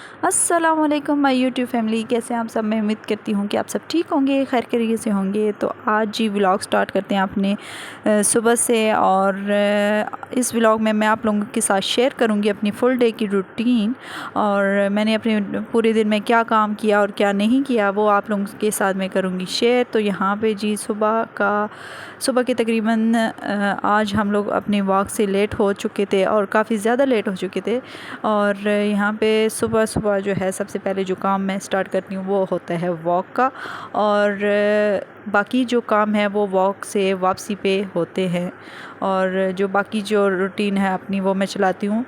अस्सलाम वालेकुम my YouTube family, कैसे हैं आप सब। मैं उम्मीद करती हूँ कि आप सब ठीक होंगे, खैर खैरियत से होंगे। तो आज जी व्लॉग स्टार्ट करते हैं अपने सुबह से। और इस व्लॉग में मैं आप लोगों के साथ शेयर करूँगी अपनी फुल डे की रूटीन, और मैंने अपने पूरे दिन में क्या काम किया और क्या नहीं किया वो आप लोगों के साथ मैं करूँगी शेयर। तो यहाँ पे जी सुबह के तकरीबन आज हम लोग अपने वॉक से लेट हो चुके थे और काफ़ी ज़्यादा लेट हो चुके थे। और यहाँ पे सुबह सुबह जो है सबसे पहले जो काम मैं स्टार्ट करती हूँ वो होता है वॉक का, और बाकी जो काम है वो वॉक से वापसी पे होते हैं। और जो बाकी जो रूटीन है अपनी वो मैं चलाती हूँ।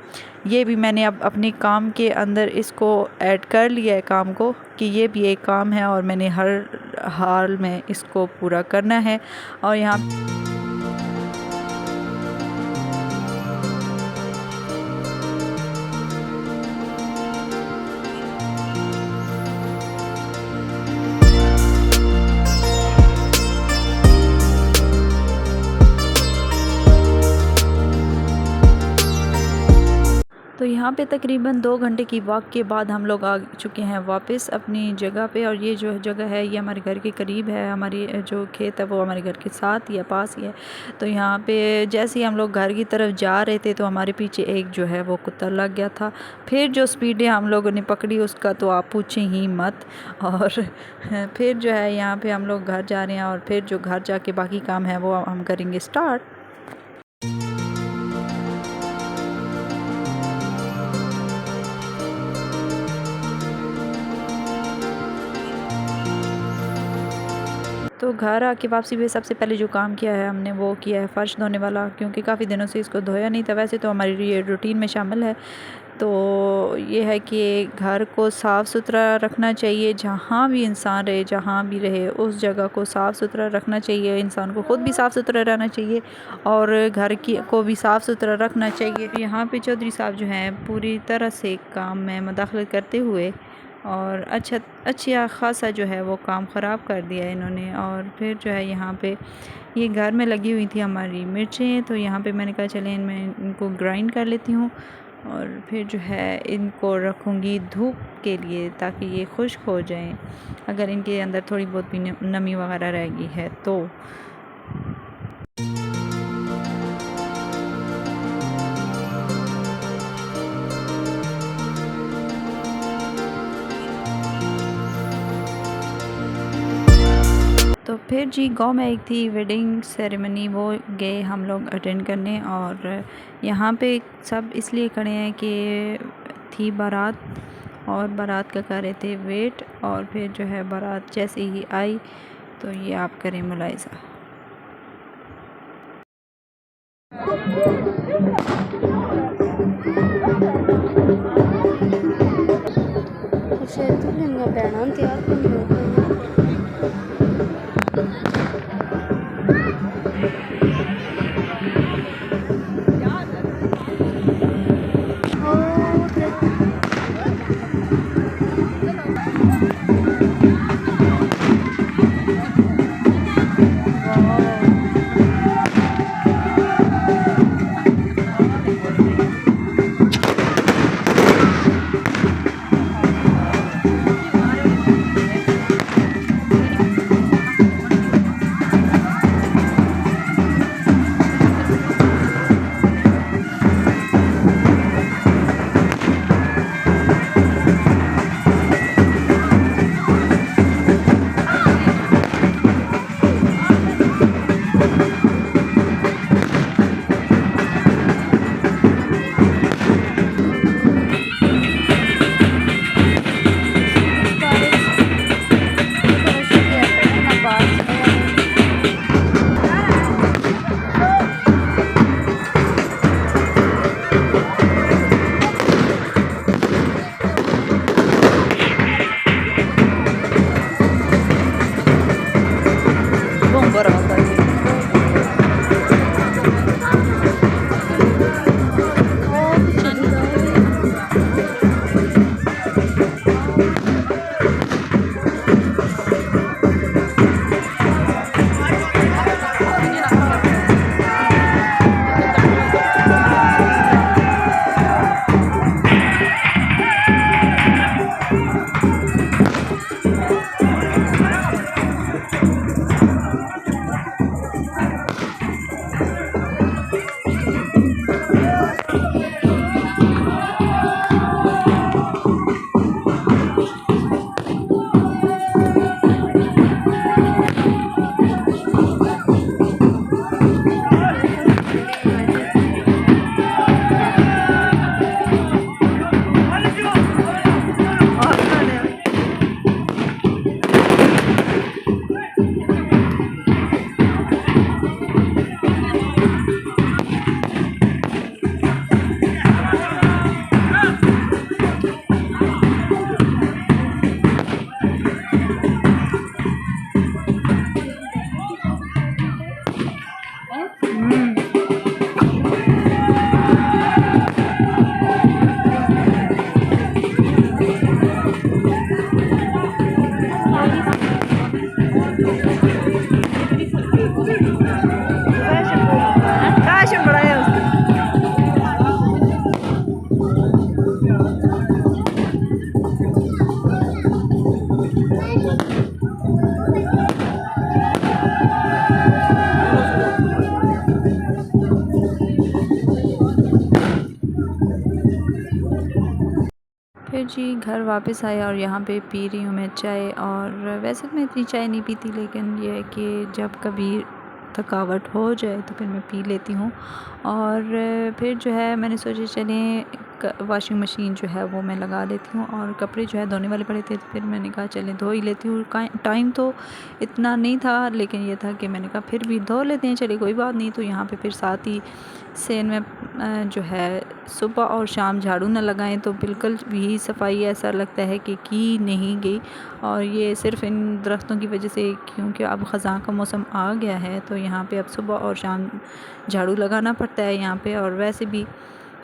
ये भी मैंने अब अपने काम के अंदर इसको ऐड कर लिया है काम को, कि ये भी एक काम है और मैंने हर हाल में इसको पूरा करना है। और यहाँ तो यहाँ पे तकरीबन 2 घंटे की वॉक के बाद हम लोग आ चुके हैं वापस अपनी जगह पे। और ये जो जगह है ये हमारे घर के करीब है, हमारी जो खेत है वो हमारे घर के साथ या पास ही है। तो यहाँ पे जैसे ही हम लोग घर की तरफ जा रहे थे तो हमारे पीछे एक जो है वो कुत्ता लग गया था। फिर जो स्पीडें हम लोगों ने पकड़ी उसका तो आप पूछें ही मत। और फिर जो है यहाँ पर हम लोग घर जा रहे हैं, और फिर जो घर जा के बाकी काम है वो हम करेंगे स्टार्ट। तो घर आके वापसी पे सबसे पहले जो काम किया है हमने वो किया है फ़र्श धोने वाला, क्योंकि काफ़ी दिनों से इसको धोया नहीं था। वैसे तो हमारी ये रूटीन में शामिल है। तो ये है कि घर को साफ़ सुथरा रखना चाहिए, जहाँ भी इंसान रहे जहाँ भी रहे उस जगह को साफ़ सुथरा रखना चाहिए। इंसान को ख़ुद भी साफ़ सुथरा रहना चाहिए और घर की को भी साफ़ सुथरा रखना चाहिए। यहाँ पे चौधरी साहब जो हैं पूरी तरह से काम में मुदाखलत करते हुए और अच्छा ख़ासा जो है वो काम ख़राब कर दिया है इन्होंने। और फिर जो है यहाँ पे ये घर में लगी हुई थी हमारी मिर्चें, तो यहाँ पे मैंने कहा चलें इनको ग्राइंड कर लेती हूँ। और फिर जो है इनको रखूँगी धूप के लिए ताकि ये खुश्क हो जाएं, अगर इनके अंदर थोड़ी बहुत भी नमी वगैरह रह गई है तो। तो फिर जी गांव में एक थी वेडिंग सेरेमनी, वो गए हम लोग अटेंड करने। और यहाँ पे सब इसलिए खड़े हैं कि थी बारात, और बारात का कर रहे थे वेट। और फिर जो है बारात जैसे ही आई तो ये आप करें मुलाहिज़ा। तैयार फिर जी घर वापस आए और यहाँ पे पी रही हूँ मैं चाय। और वैसे तो मैं इतनी चाय नहीं पीती, लेकिन ये है कि जब कभी थकावट हो जाए तो फिर मैं पी लेती हूँ। और फिर जो है मैंने सोचा चलें वॉशिंग मशीन जो है वो मैं लगा लेती हूँ, और कपड़े जो है धोने वाले पड़े थे, तो फिर मैंने कहा चलें धो ही लेती हूँ। टाइम तो इतना नहीं था, लेकिन ये था कि मैंने कहा फिर भी धो लेते हैं, चलिए कोई बात नहीं। तो यहाँ पे फिर साथ ही से में जो है सुबह और शाम झाड़ू ना लगाएं तो बिल्कुल भी सफाई ऐसा लगता है कि की नहीं गई। और ये सिर्फ़ इन दरख्तों की वजह से, क्योंकि अब ख़ज़ां का मौसम आ गया है तो यहाँ पे अब सुबह और शाम झाड़ू लगाना पड़ता है यहाँ पे। और वैसे भी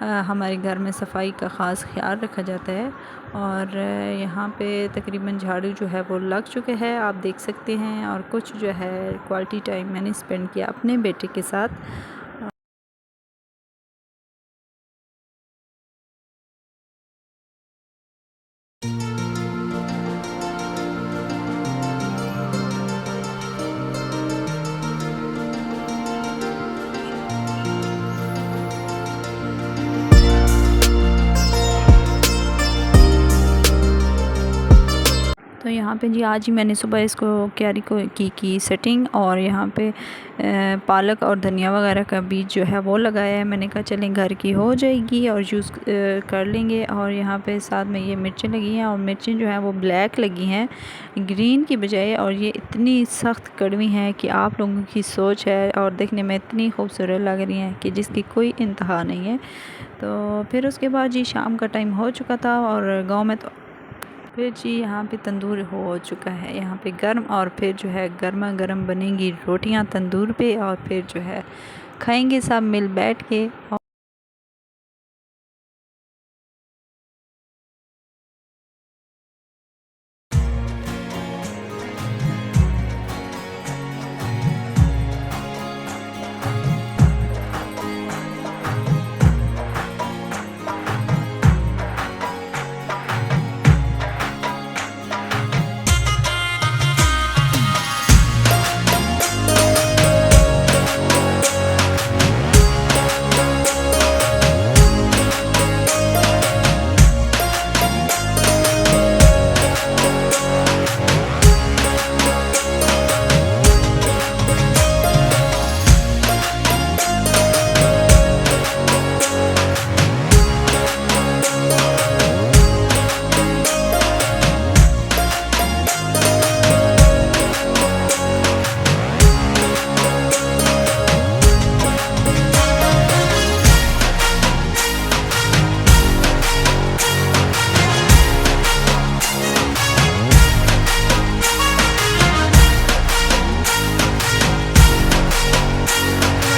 हमारे घर में सफाई का ख़ास ख्याल रखा जाता है। और यहाँ पे तकरीबन झाड़ू जो है वो लग चुके हैं, आप देख सकते हैं। और कुछ जो है क्वालिटी टाइम मैंने स्पेंड किया अपने बेटे के साथ। तो यहाँ पे जी आज ही मैंने सुबह इसको क्यारी को की सेटिंग। और यहाँ पे पालक और धनिया वगैरह का बीज जो है वो लगाया है। मैंने कहा चलें घर की हो जाएगी और यूज़ कर लेंगे। और यहाँ पे साथ में ये मिर्चें लगी हैं, और मिर्चें जो हैं वो ब्लैक लगी हैं ग्रीन की बजाय। और ये इतनी सख्त कड़वी हैं कि आप लोगों की सोच है, और देखने में इतनी खूबसूरत लग रही हैं कि जिसकी कोई इंतहा नहीं है। तो फिर उसके बाद जी शाम का टाइम हो चुका था, और गाँव में तो फिर जी यहाँ पे तंदूर हो चुका है यहाँ पे गर्म। और फिर जो है गर्मा गर्म बनेंगी रोटियाँ तंदूर पे, और फिर जो है खाएंगे सब मिल बैठ के।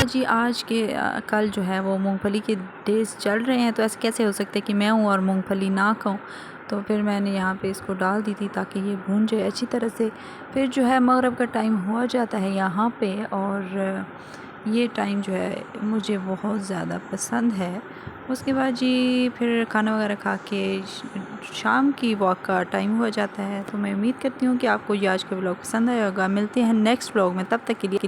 जी आज के कल जो है वो मूंगफली के डेज़ चल रहे हैं, तो ऐसे कैसे हो सकता है कि मैं हूँ और मूंगफली ना खाऊं। तो फिर मैंने यहाँ पे इसको डाल दी थी ताकि ये भून जाए अच्छी तरह से। फिर जो है मगरिब का टाइम हो जाता है यहाँ पे, और ये टाइम जो है मुझे बहुत ज़्यादा पसंद है। उसके बाद जी फिर खाना वगैरह खा के शाम की वॉक का टाइम हो जाता है। तो मैं उम्मीद करती हूँ कि आपको ये आज का व्लॉग पसंद आया होगा। मिलते हैं नेक्स्ट व्लॉग में, तब तक के लिए